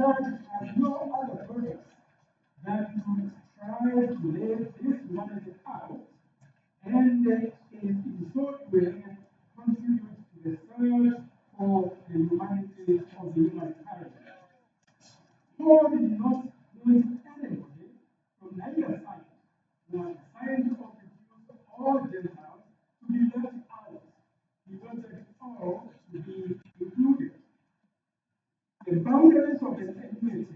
church has no other purpose than to try to lay this humanity out and in so way contribute to the search for the humanity of the human character. God did not want anybody from neither side, nor the side of the Jews or Gentiles, to be left out. He wanted all to be included. The boundaries of the enmity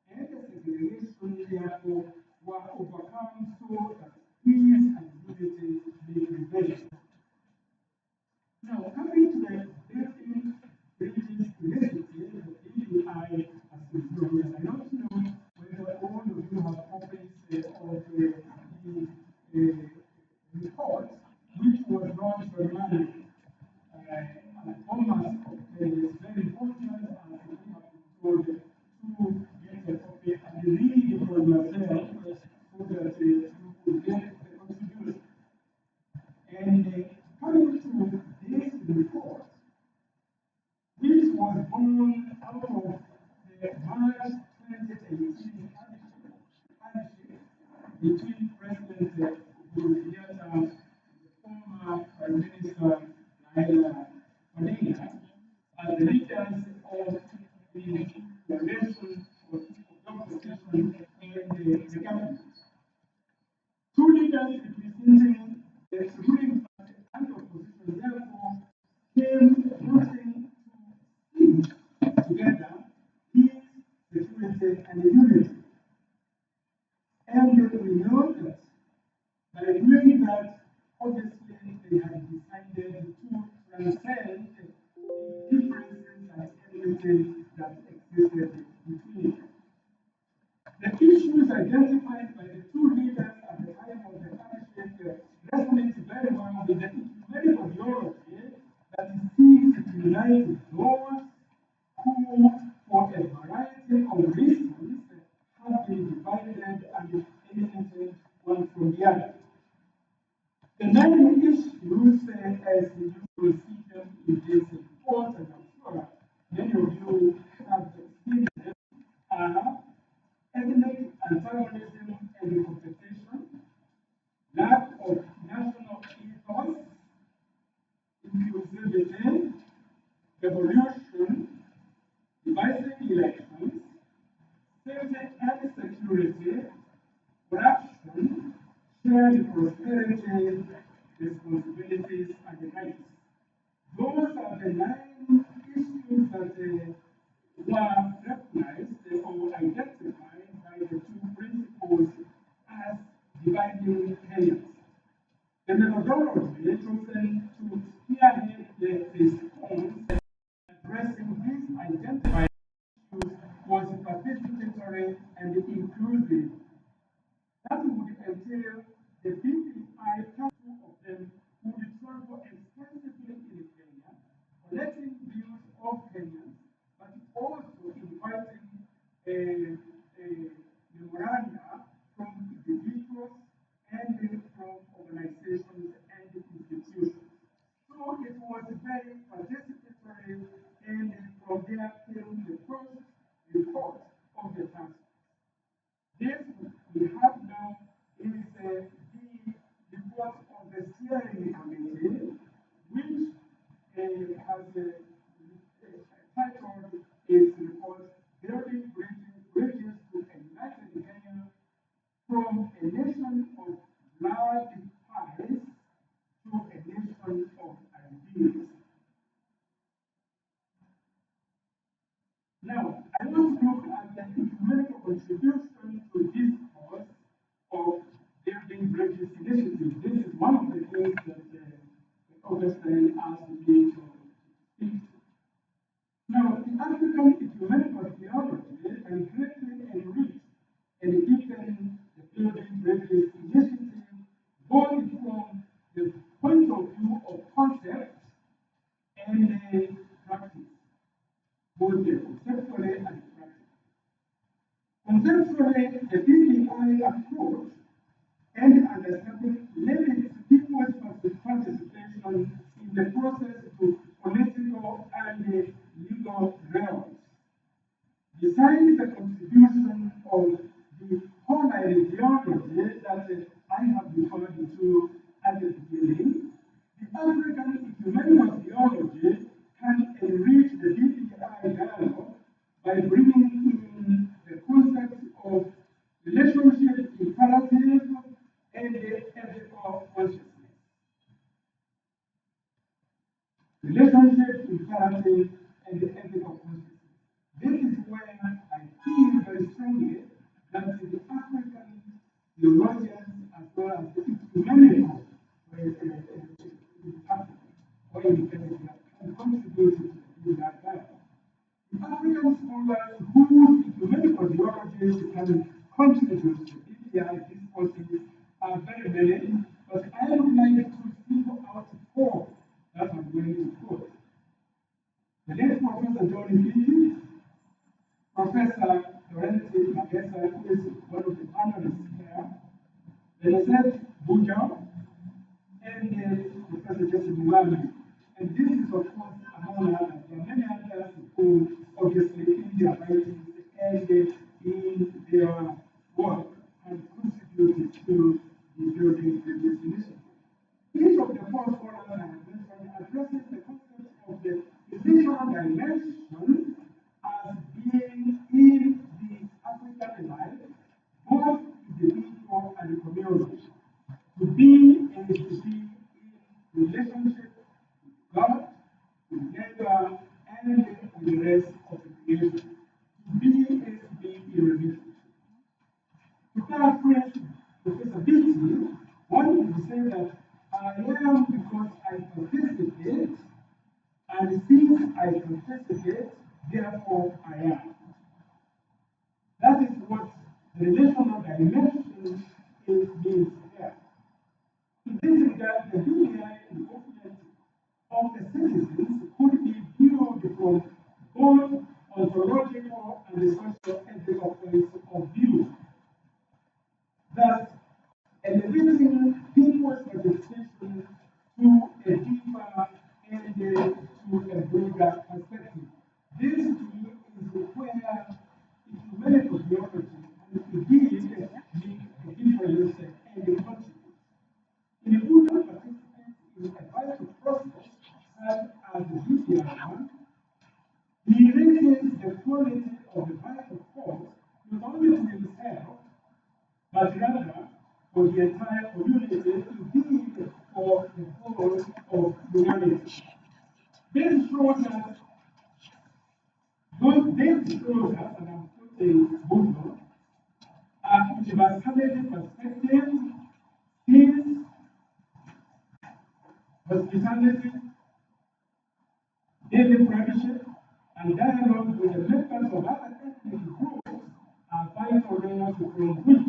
and the segregation, therefore, were overcome so that peace and unity may prevail. Now, coming to the Building Bridges Initiative, the BBI, as we know, and I don't know whether all of you have copies of the report, which was launched by Thomas. It's very important, as we have been told, to get a copy and read it for yourself so that you could get the contribution. And coming to this report, which was born out of the March 2018 partnership between President Kenyatta and the former Prime Minister Raila Odinga as the leaders of the coalition of the opposition and the government. Two leaders representing the ruling party and the opposition, therefore, came wanting to keep together peace, security, and unity. And we know that by doing that, obviously, they have decided to transcend the differences and enmity that existed between them. The issues identified by the two leaders at the time of the partnership resonate very well with the ecumenical ideology that seeks to unite those who, for a variety of reasons, have been divided and alienated one from the other. The nine issues, as you will see them in this report, and I'm sure many of you have seen them, are ethnic antagonism and competition, lack of national ethos, inclusivity, revolution, divisive elections, safety and security, corruption, shared prosperity, responsibilities, and rights. Those are the nine issues that were recognized or identified by the two principles as dividing Kenyans. The methodology chosen to spearhead the response addressing these identified issues was participatory and inclusive. That would entail the BPI, two of them would travel extensively in Kenya, collecting views of Kenyans, but also inviting a memoranda from individuals and from organizations and institutions. So it was very participatory, and from there came the first report of the task. This we have now is the report of the steering committee, which has titled its report Building Bridges to a United Kenya from a Nation of Blood Ties to a Nation of Ideas. Now, I want to look at the ecumenical contribution to this cause of Building Bridges initiative. This is one of the things that Augustine asked me to speak to. Now, the African ecumenical theology can greatly enrich and deepen the Building Bridges initiative, both from the point of view of concept and practice, both conceptually and practically. Conceptually, the BPI approach and understanding limits people's participation in the process to political and legal realms. Besides relationship with character, and the ethical consciousness. This is where I feel very strongly that the African theologians as well as the ecumenical or independent can contribute to that life. The African scholars whose ecumenical theologies can contribute to BPI discourses are very many, but I would like to single out four that I'm going to quote. The late Professor John Lee, Professor Laurenti Magesa, who is one of the panelists here, Benazet Buja, and Professor Joseph Mugabe. And this is, of course, among others. There are many others who, obviously, in their writings and in their work, have contributed to the building of this initiative. Each of the four scholars I have mentioned addresses the concept of the relational dimension as being in the African life, both individual and communal. To be is to be in relationship with God, with neighbor, and with the rest of the creation. To be is to be in relationship. To paraphrase Professor Beatty, one would say that I am because I participate, and since I participate, therefore I am. That is what the relational dimension is means here. In this regard, the BBI involvement of the citizens could be viewed from both ontological and social ethical points of view. Thus, elevating people's participation to a deeper and to a broader perspective. This, to me, is where ecumenical theology can indeed make a difference and a contribute. In a Buddha participates in a vital process such as the BPI, he raises the quality of the vital force not only to himself, but rather for the entire community, indeed for the whole of humanity. This shows us, and I'm quoting Buddha, a universality perspective, peace, hospitality, daily friendship, and dialogue with the members of other ethnic groups are vital roles from which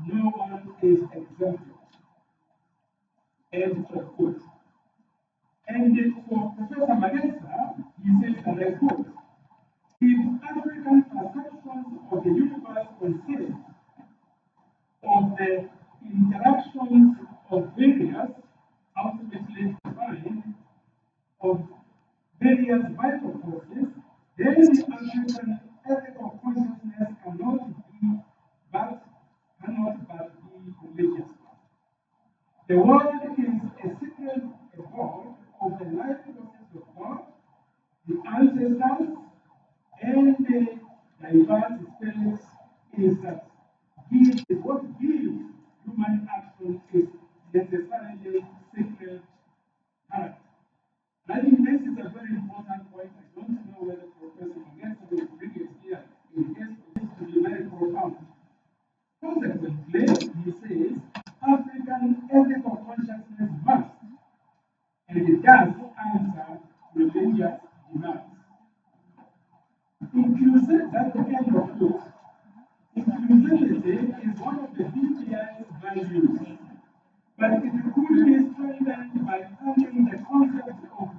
no one is exempted. End of quote. And for Professor Magesa, he says, and I quote, if African perceptions of the universe consist of the interactions of various, ultimately defined, of various vital forces, then the African ethical consciousness cannot but be religious. The world is a secret evolved of the life process of God, the ancestors, and the diverse spirits is that what gives human action is necessarily sacred character. I think this is a very important point. I don't know whether Professor Magesa will bring it here in case for this to be very profound. Consequently, he says, African ethical consciousness must, and it does answer religious demands. Inclusive, that's the end of quote. Inclusivity is one of the BPI's values, but it could be strengthened by adding the concept of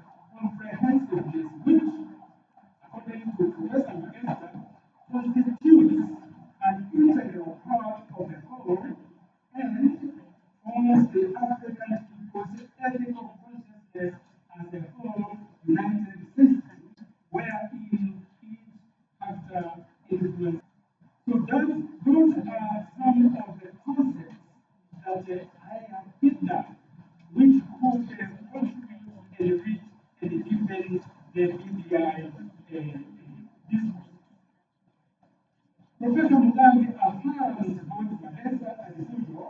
comprehensiveness, which, according to Professor Magesa, constitutes an integral part of the whole and forms the African people's ethical consciousness as a whole united system, wherein each factor influences. So those are some of the concepts that I have picked up, which could contribute and enrich and deepen the BBI discourse. Professor Mugabe affirms both Magesa and Bujo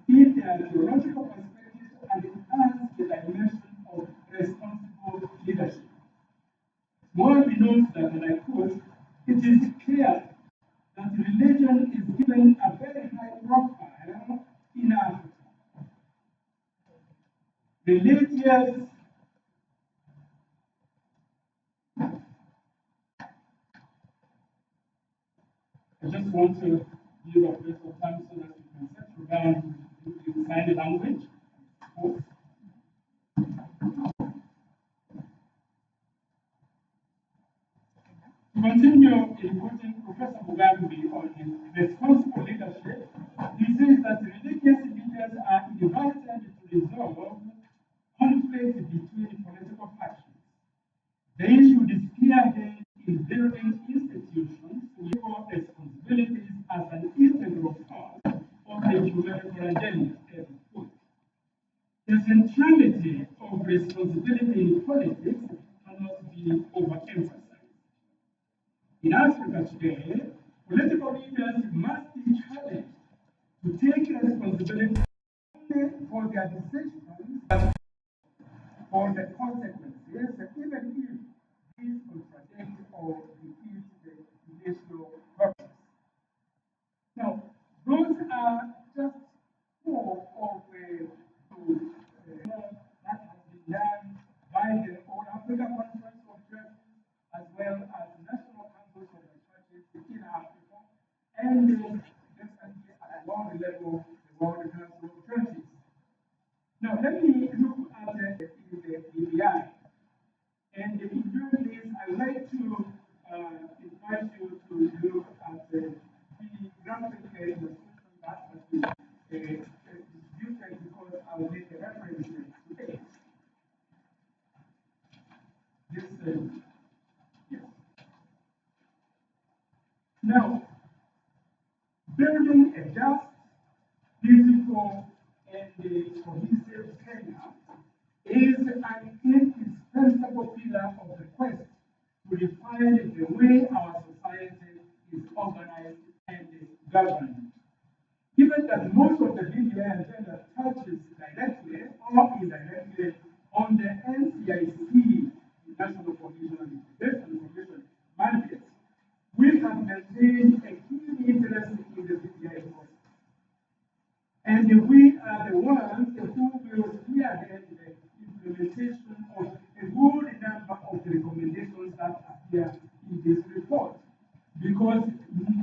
in their theological perspectives and enhance the dimension of responsible It is clear that religion is given a very high profile in Africa. Religious I just want to use a bit of time so that we can settle down in sign language. To continue in quoting Professor Mugambi on responsible leadership, he says that religious leaders are invited to resolve conflicts between political factions. They should spearhead in building institutions with responsibilities as an integral part of the humanitarian agenda. The centrality of responsibility in politics cannot be overemphasized. In Africa today, political leaders must be challenged to take responsibility only for their decisions, but for the consequences, even if these contradict or defeat the national purpose. Now, those are just four of the that has been done by the All Africa Conference of Churches as well as National Councils of the Churches in Africa and definitely at the world level, the World Council of Churches. Now, let me look at the EBI. And in doing this, I'd like to invite you to look at the graphic illustration that has been distributed because I will make a reference to it. This, yes. Now, building a just, peaceful, and cohesive Kenya is an indispensable pillar of the quest to define the way our society is organized and governed. Given that most of the BBI agenda touches directly or indirectly on the NCIC, National Cohesion and Integration mandates, we have maintained a keen interest in the BBI process. And we are the ones who will spearhead the implementation of a good number of the recommendations that appear in this report. Because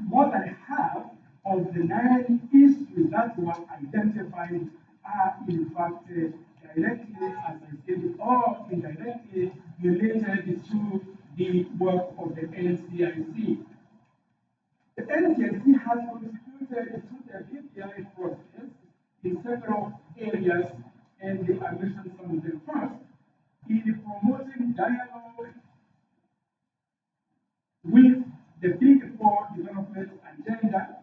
more than half of the 9 issues that were identified are in fact directly, as I said, or indirectly related to the work of the NCIC. The NCIC has contributed to the BPI process in several areas, and I mentioned some of them first. In promoting dialogue with the Big Four development agenda,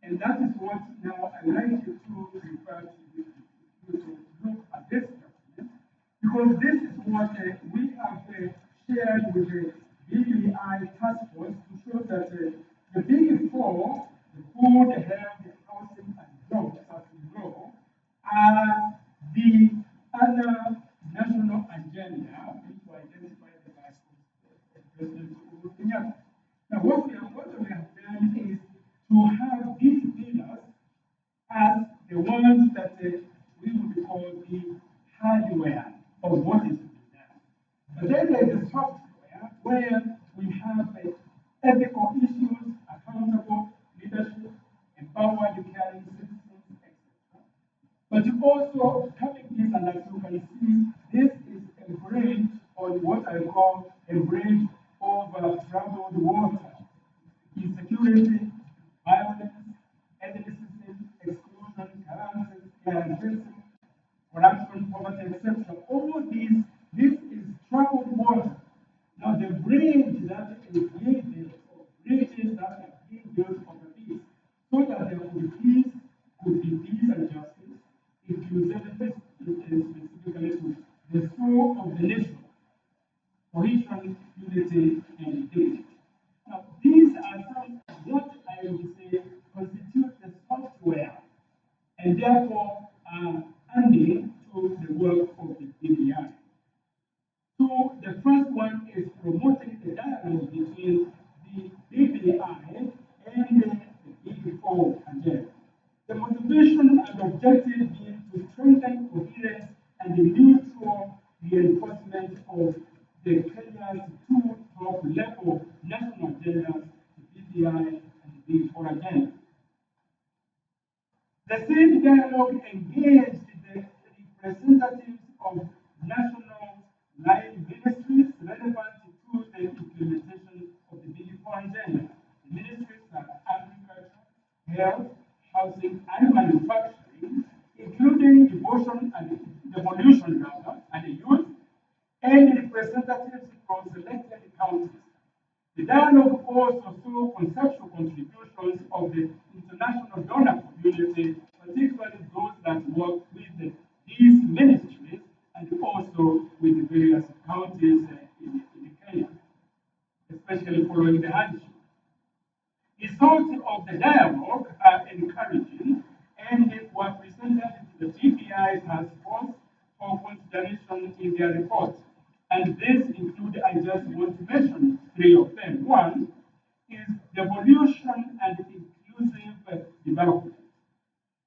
and that is what now I like you to refer to look at this document, because this is what we have shared with the BBI task force to show that the Big Four, the food, health, housing, and jobs, as we know, are the other national agenda which were identified by President Uhuru Kenyatta. Now, what we have done is to have these pillars as the ones that we would call the hardware of what is to be done. But then there is a software where we have ethical issues, accountable leadership, empowered caring citizens, etc. But you also having this, and as you can see, this is a bridge on what I call a bridge over troubled water. Insecurity, violence, ethnicism, exclusion, clientelism, corruption, poverty, etc. All these, this is troubled water. Now the bridge that is being built, or bridges that are being built over this, so that there could be peace and justice, inclusivity, specifically to the soul of the nation, cohesion, unity, and integrity. Now, these are some of what I would say constitute the software and therefore are handy to the work of the BBI. So the first one is promoting the dialogue between the BBI and the Big 4 agenda. The motivation and objective being to strengthen coherence and the mutual reinforcement of the Kenya's two top-level national agendas, the BBI and the Big 4 agenda. The same dialogue engaged the representatives of national line ministries relevant to the implementation of the Big 4 agenda. The ministries are agriculture, health, housing, and manufacturing, including devolution rather, and the youth, and representatives from selected counties. The dialogue also saw conceptual contributions of the international donor community, particularly those that work with these ministries and also with the various counties in Kenya, especially following the hardship. Results of the dialogue are encouraging and were presented to the BPI task force for consideration in their report. And this include, I just want to mention three of them. One is devolution and inclusive development,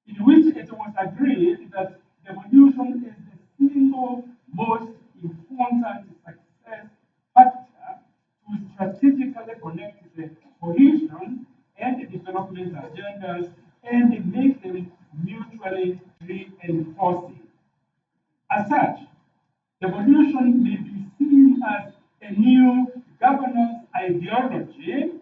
in which it was agreed that devolution is the single most important success factor to strategically connect the cohesion and the development agendas and make them mutually reinforcing. As such, devolution may be seen as a new governance ideology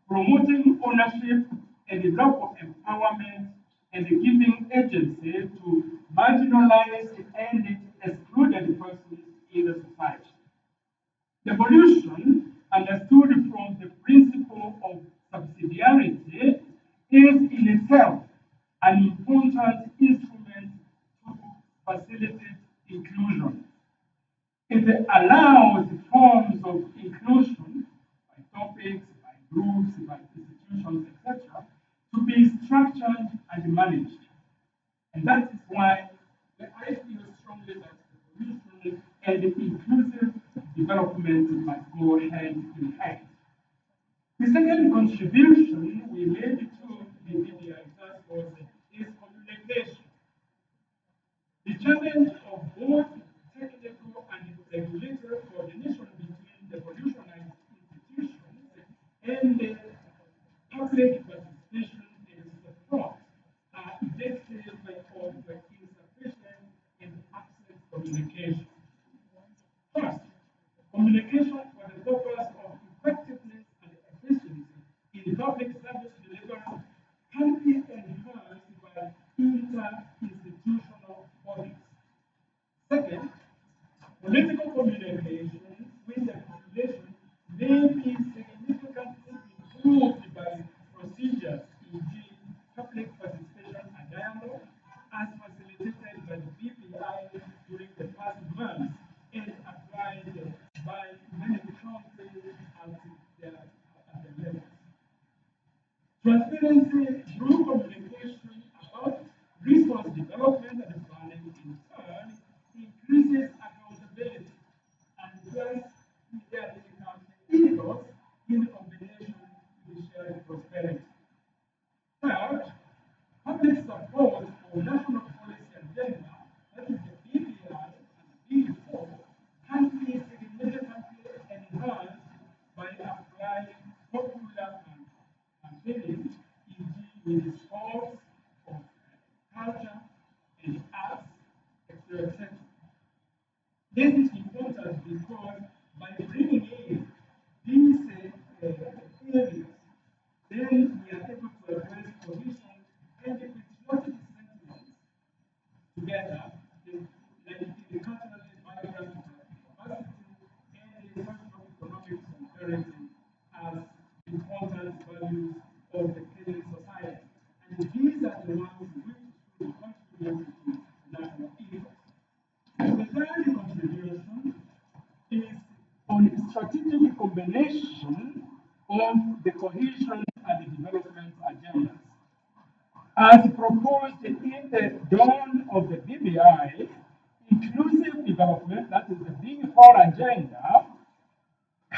promoting ownership and local empowerment and giving agency to marginalized and excluded persons in the society. Devolution, understood from the principle of subsidiarity, is in itself an important instrument to facilitate inclusion. It allows forms of inclusion by topics, by groups, by institutions, etc., to be structured and managed. And that is why I feel strongly that evolution and inclusive development must go hand in hand. The second contribution we made to the media task force is communication. The challenge of both technical and regulatory coordination between the evolutionary institutions and the public participation and support are indicative of insufficient and absent communication. First, communication for the purpose of effectiveness and efficiency in public service delivery can be enhanced by inter-institutional bodies. Second, political communication with the population may be significantly improved by procedures, e.g., public participation and dialogue, as facilitated by the BPI during the past months and applied by many countries at the levels. Transparency through communication about resource development and planning in turn increases accountability and thus there becomes ethos in combination with shared prosperity. Third, public support for national policy agenda, that is the BPI and the Big 4, can be significantly enhanced by applying popular campaigning, e.g., with sports, of culture, and arts, etc. This is important because by bringing in these areas, then we are able to address cohesion and the patriotic sentiments together, like the culturally vibrant capacity and the socio-economic prosperity as important values of the Kenyan society. And these are the ones which should contribute to national ethos. The third contribution is on strategic combination of the cohesion and the development agendas. As proposed in the dawn of the BBI, inclusive development, that is the Big 4 agenda,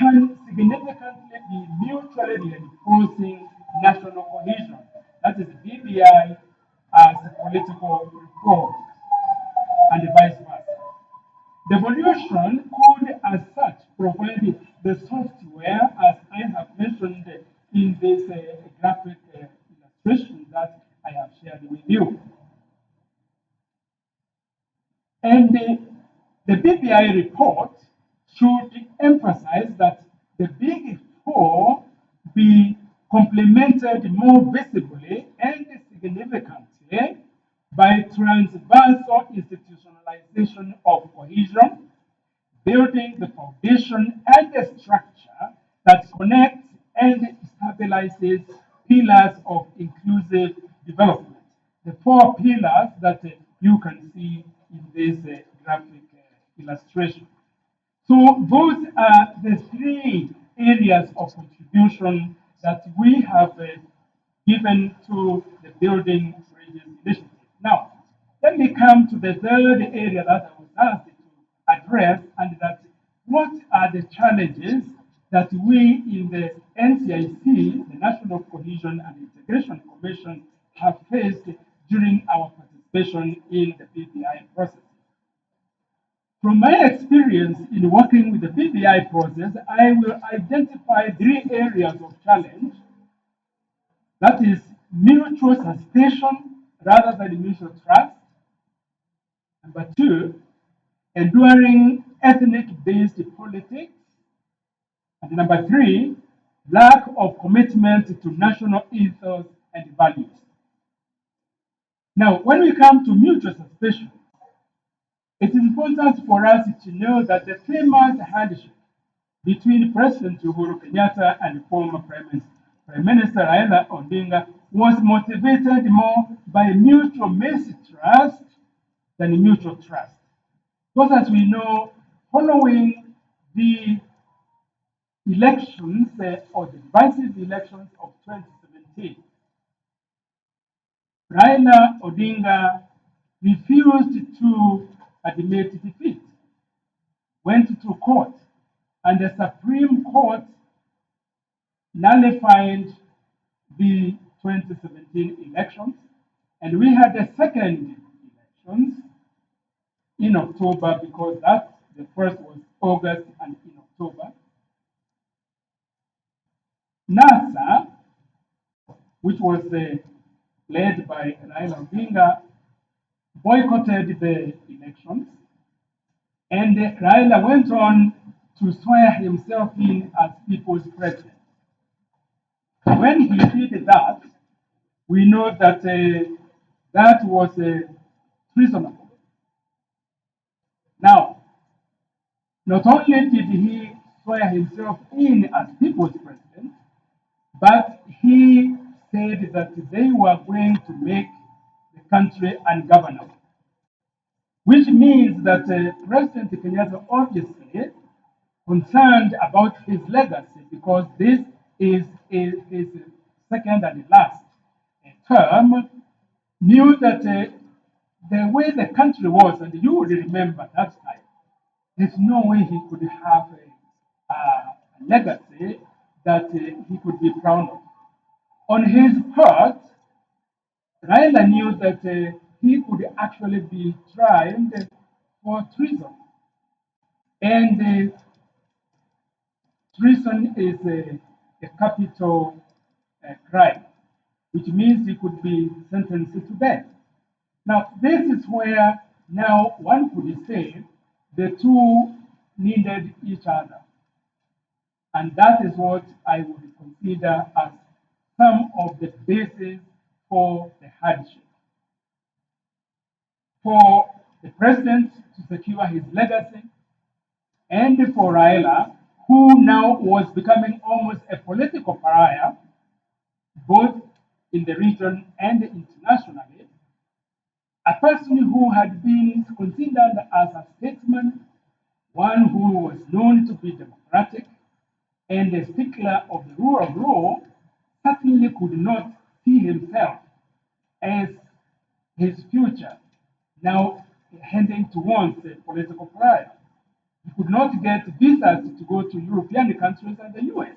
can significantly be mutually reinforcing national cohesion. That is BBI as political reform and vice versa. Devolution could, as such, provide the software, as I have mentioned in this graphic illustration that I have shared with you. And the BBI report should emphasize that the Big Four be complemented more visibly and significantly by transversal institutionalization of cohesion, building the foundation and the structure that connects and stabilizes pillars of inclusive development. The four pillars that you can see in this graphic illustration. So those are the three areas of contribution that we have given to the Building Bridges Initiative. Now, let me come to the third area that I was asked to address, and that what are the challenges that we in the NCIC, the National Cohesion and Integration Commission, have faced during our participation in the BBI process. From my experience in working with the BBI process, I will identify three areas of challenge. That is mutual suspicion rather than mutual trust. Number two, enduring ethnic-based politics. And number three, lack of commitment to national ethos and values. Now, when we come to mutual suspicion, it is important for us to know that the famous handshake between President Uhuru Kenyatta and former Prime Minister Raila Odinga was motivated more by mutual mistrust than mutual trust. Because as we know, following the elections or the divisive elections of 2017, Raila Odinga refused to admit defeat, went to court, and the Supreme Court nullified the 2017 elections, and we had the second elections in October, because that the first was August and in October. NASA, which was led by Raila Odinga, boycotted the elections, and Raila went on to swear himself in as people's president. When he did that, we know that that was treasonable. Now, not only did he swear himself in as people's president, but he said that they were going to make the country ungovernable, which means that President Kenyatta obviously concerned about his legacy, because this is his second and last term, knew that the way the country was, and you would remember that time, there's no way he could have a legacy that he could be proud of. On his part, Raila knew that he could actually be tried for treason. And treason is a capital crime, which means he could be sentenced to death. Now, this is where now one could say the two needed each other. And that is what I would consider as some of the basis for the hardship. For the president to secure his legacy, and for Raila, who now was becoming almost a political pariah, both in the region and internationally, a person who had been considered as a statesman, one who was known to be democratic, and a stickler of the rule of law, certainly could not see himself as his future now heading towards a political pariah. You could not get visas to go to European countries and the US.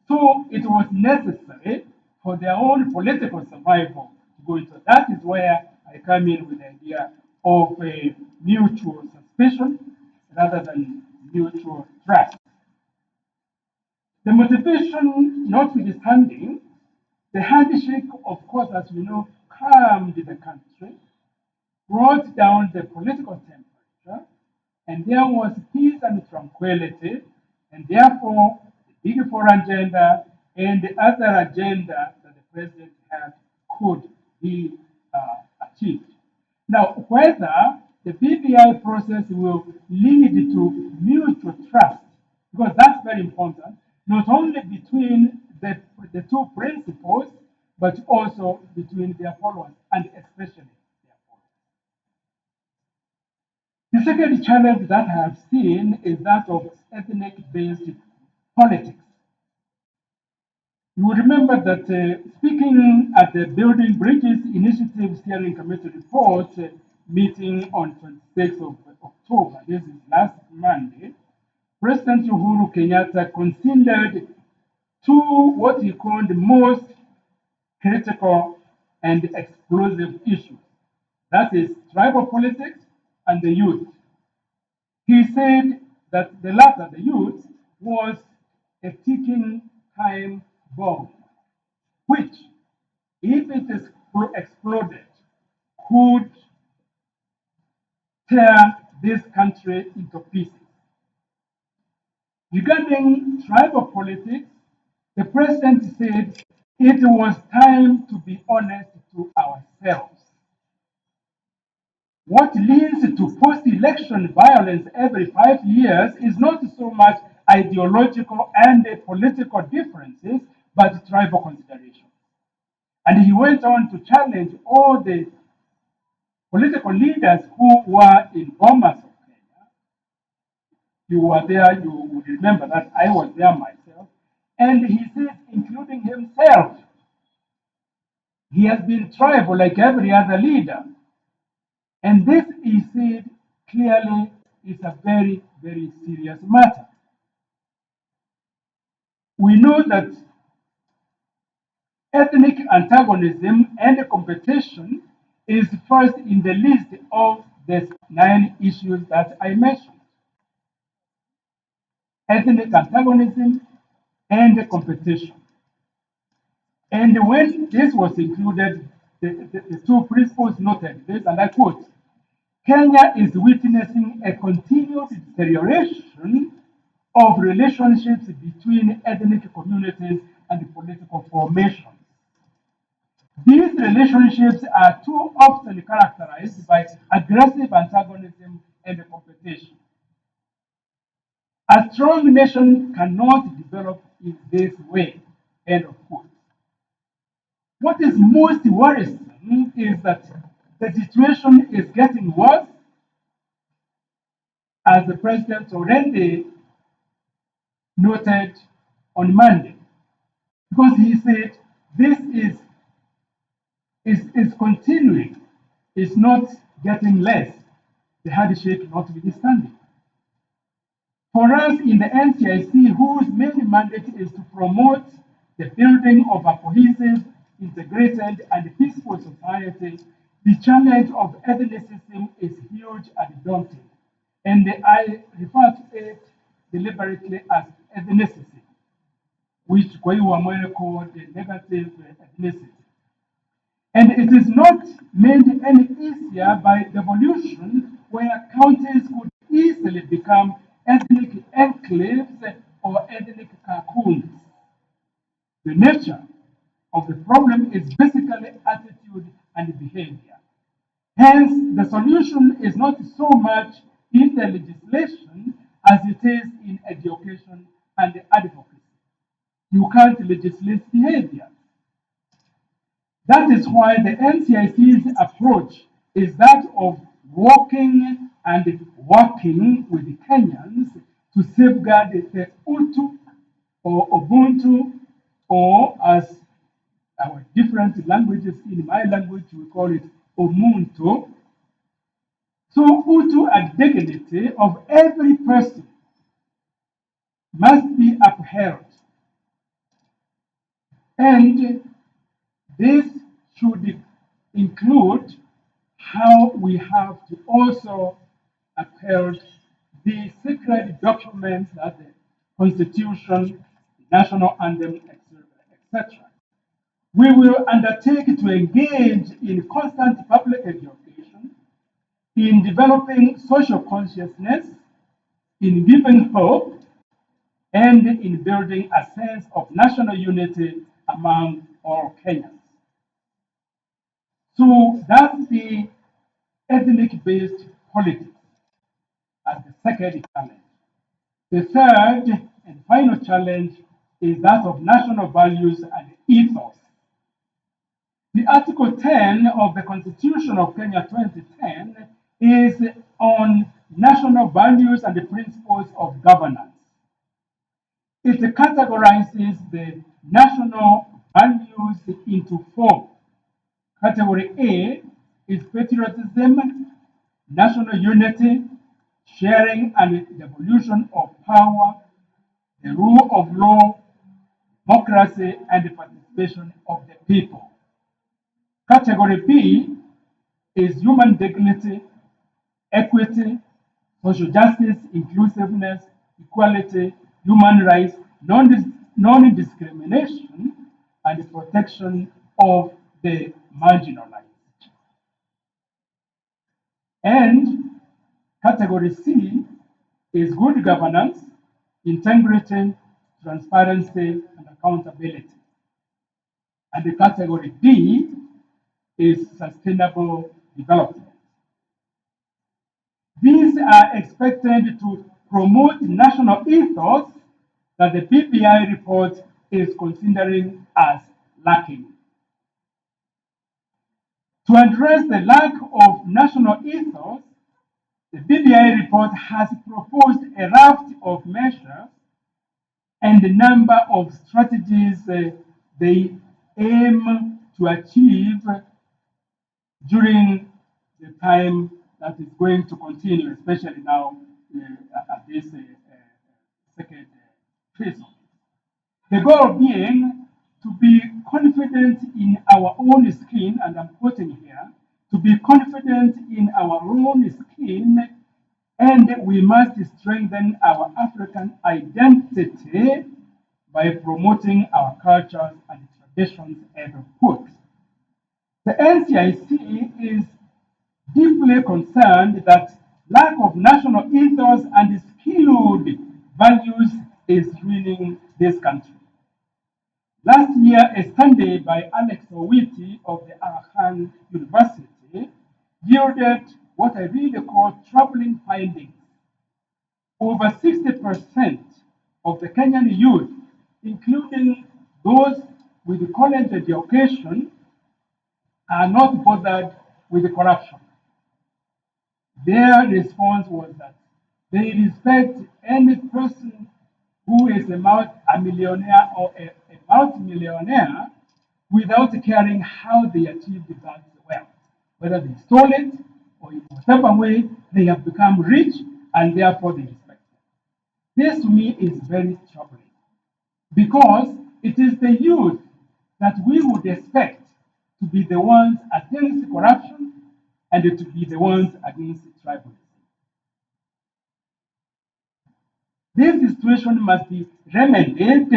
So it was necessary for their own political survival to go into. That is where I come in with the idea of a mutual suspicion rather than mutual trust. The motivation notwithstanding, the handshake, of course, as we know, calmed the country, brought down the political temperature, and there was peace and tranquility, and therefore the big four agenda and the other agenda that the president had could be achieved. Now, whether the BBI process will lead to mutual trust, because that's very important, not only between the two principals, but also between their followers, and especially their followers. The second challenge that I have seen is that of ethnic-based politics. You will remember that speaking at the Building Bridges Initiative Steering Committee report meeting on 26th of October, this is last Monday, President Uhuru Kenyatta considered two what he called the most critical and explosive issues. That is tribal politics and the youth. He said that the latter, the youth, was a ticking time bomb, which, if it is exploded, could tear this country into pieces. Regarding tribal politics, the president said it was time to be honest to ourselves. What leads to post-election violence every 5 years is not so much ideological and political differences, but tribal considerations. And he went on to challenge all the political leaders who were in Bomas of Kenya. You were there, you would remember that I was there myself. And he said, including himself, he has been tribal like every other leader. And this, he said, clearly is a very, very serious matter. We know that ethnic antagonism and competition is first in the list of the 9 issues that I mentioned. Ethnic antagonism and competition. And when this was included, the two principles noted this, and I quote, Kenya is witnessing a continued deterioration of relationships between ethnic communities and political formations. These relationships are too often characterized by aggressive antagonism and competition. A strong nation cannot develop in this way. End of quote. What is most worrisome is that the situation is getting worse, as the president already noted on Monday, because he said this is continuing, it's not getting less, the handshake notwithstanding. For us in the NCIC, whose main mandate is to promote the building of a cohesive, integrated, and peaceful society, the challenge of ethnicism is huge and daunting. And I refer to it deliberately as ethnicity, which Koiwa called the negative ethnicity. And it is not made any easier by devolution, where counties could easily become ethnic enclaves or ethnic cocoons. The nature of the problem is basically attitude and behavior. Hence, the solution is not so much in the legislation as it is in education and advocacy. You can't legislate behavior. That is why the NCIC's approach is that of walking and working with the Kenyans to safeguard the Utu or Ubuntu, or as our different languages, in my language we call it Omuntu, So, Hutu and dignity of every person must be upheld, and this should include how we have to also uphold the sacred documents that the Constitution, the national anthem, etc. We will undertake to engage in constant public education, in developing social consciousness, in giving hope, and in building a sense of national unity among all Kenyans. So that's the ethnic-based politics as the second challenge. The third and final challenge is that of national values and ethos. The Article 10 of the Constitution of Kenya 2010 is on national values and the principles of governance. It categorizes the national values into four. Category A is patriotism, national unity, sharing and devolution of power, the rule of law, democracy, and the participation of the people. Category B is human dignity, equity, social justice, inclusiveness, equality, human rights, non-discrimination, and the protection of the marginalized. And category C is good governance, integrity, transparency, and accountability. And the category D is sustainable development. These are expected to promote national ethos that the BBI report is considering as lacking. To address the lack of national ethos, the BBI report has proposed a raft of measures and a number of strategies they aim to achieve during the time that is going to continue, especially now at this second phase. The goal being to be confident in our own skin, and I'm quoting here, to be confident in our own skin, and we must strengthen our African identity by promoting our cultures and traditions, end of quote. The NCIC is deeply concerned that lack of national ethos and skilled values is ruining this country. Last year, a study by Alex Owiti of the Arahan University yielded what I really call troubling findings. Over 60% of the Kenyan youth, including those with college education, are not bothered with the corruption. Their response was that they respect any person who is a millionaire or a multimillionaire without caring how they achieved that wealth. Whether they stole it or in whatever way, they have become rich and therefore they respect them. This to me is very troubling because it is the youth that we would expect to be the ones against corruption and to be the ones against tribalism. This situation must be remedied,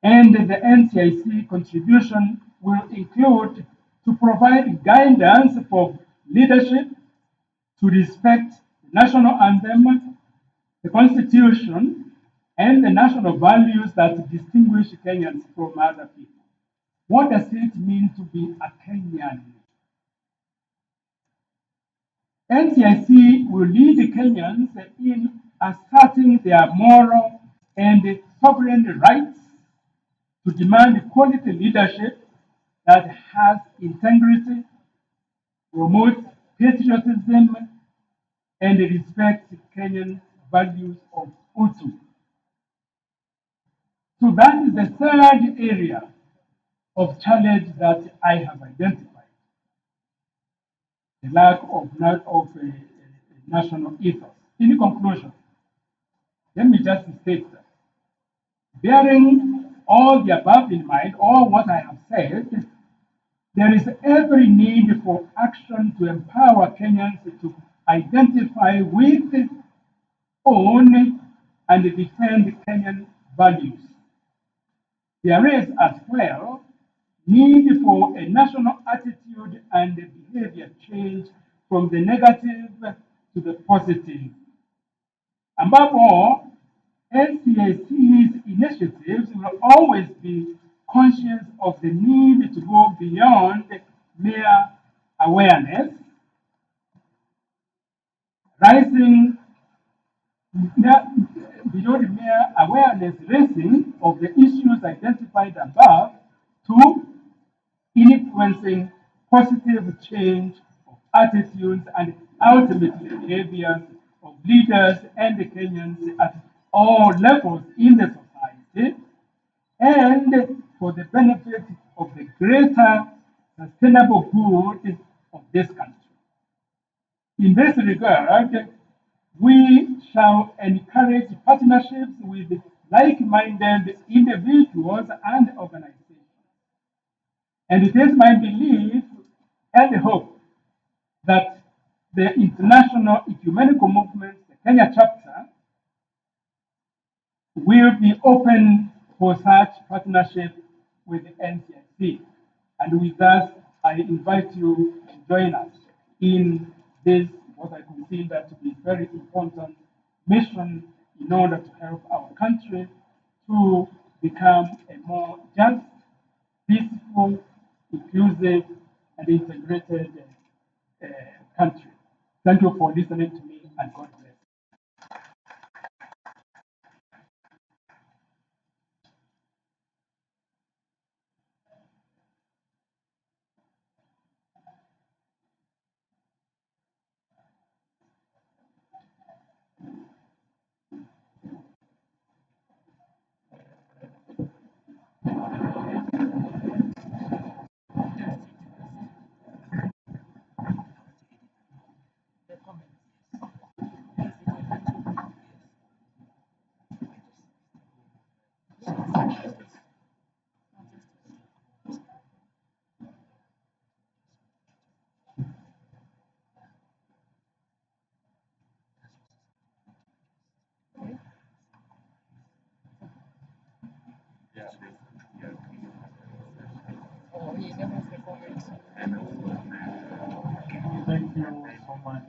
and the NCIC contribution will include to provide guidance for leadership, to respect the national anthem, the constitution, and the national values that distinguish Kenyans from other people. What does it mean to be a Kenyan? NCIC will lead Kenyans in asserting their moral and sovereign rights to demand quality leadership that has integrity, promotes patriotism, and respects Kenyan values of Utu. So that is the third area of challenge that I have identified. The lack of national ethos. In conclusion, let me just state that bearing all the above in mind, all what I have said, there is every need for action to empower Kenyans to identify with, own, and defend Kenyan values. There is as well need for a national attitude and behavior change from the negative to the positive. Above all, NCAC's initiatives will always be conscious of the need to go beyond mere awareness, rising beyond mere awareness raising of the issues identified above to influencing positive change of attitudes and ultimately behaviors of leaders and the Kenyans at all levels in the society and for the benefit of the greater sustainable good of this country. In this regard, we shall encourage partnerships with like-minded individuals and organizations. And it is my belief and hope that the International Ecumenical Movement, the Kenya chapter, will be open for such partnership with the NCIC. And with that, I invite you to join us in this, what I consider to be very important mission in order to help our country to become a more just, peaceful, inclusive, and integrated uh, country. Thank you for listening to me, and God bless. Thank you so much.